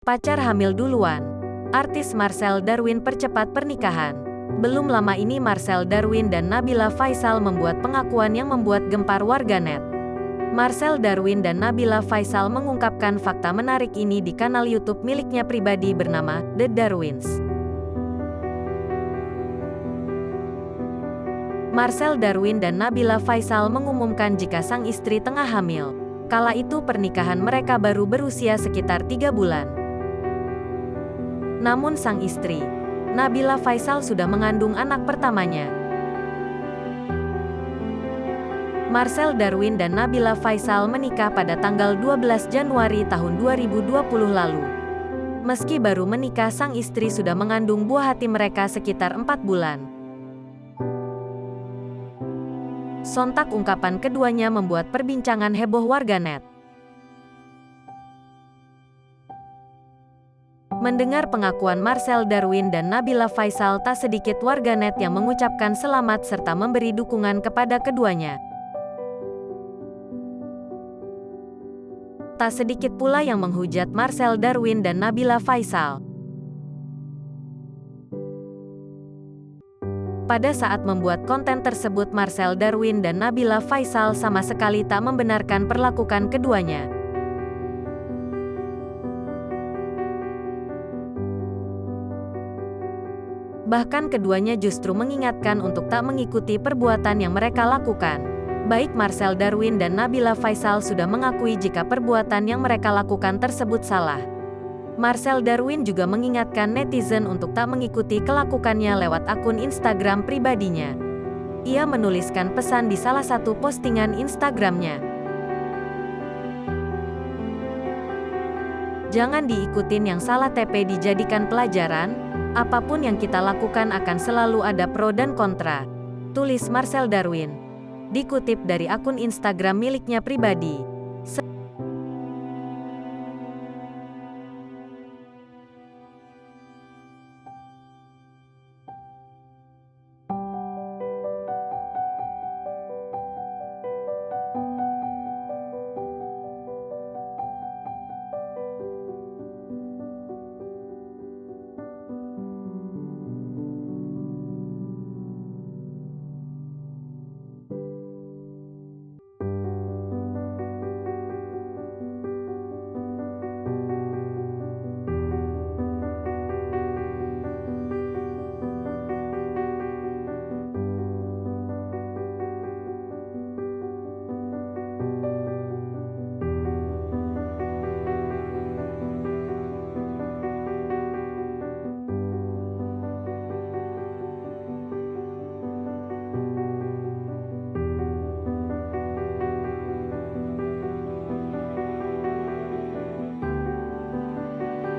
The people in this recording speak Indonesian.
Pacar hamil duluan. Artis Marcel Darwin percepat pernikahan. Belum lama ini Marcel Darwin dan Nabila Faisal membuat pengakuan yang membuat gempar warganet. Marcel Darwin dan Nabila Faisal mengungkapkan fakta menarik ini di kanal YouTube miliknya pribadi bernama The Darwins. Marcel Darwin dan Nabila Faisal mengumumkan jika sang istri tengah hamil. Kala itu pernikahan mereka baru berusia sekitar 3 bulan. Namun sang istri, Nabila Faisal sudah mengandung anak pertamanya. Marcel Darwin dan Nabila Faisal menikah pada tanggal 12 Januari tahun 2020 lalu. Meski baru menikah, sang istri sudah mengandung buah hati mereka sekitar 4 bulan. Sontak ungkapan keduanya membuat perbincangan heboh warganet. Mendengar pengakuan Marcel Darwin dan Nabila Faisal, tak sedikit warganet yang mengucapkan selamat serta memberi dukungan kepada keduanya. Tak sedikit pula yang menghujat Marcel Darwin dan Nabila Faisal. Pada saat membuat konten tersebut, Marcel Darwin dan Nabila Faisal sama sekali tak membenarkan perlakuan keduanya. Bahkan keduanya justru mengingatkan untuk tak mengikuti perbuatan yang mereka lakukan. Baik Marcel Darwin dan Nabila Faisal sudah mengakui jika perbuatan yang mereka lakukan tersebut salah. Marcel Darwin juga mengingatkan netizen untuk tak mengikuti kelakuannya lewat akun Instagram pribadinya. Ia menuliskan pesan di salah satu postingan Instagramnya. Jangan diikutin yang salah, TP dijadikan pelajaran. Apapun yang kita lakukan akan selalu ada pro dan kontra, tulis Marcel Darwin. Dikutip dari akun Instagram miliknya pribadi.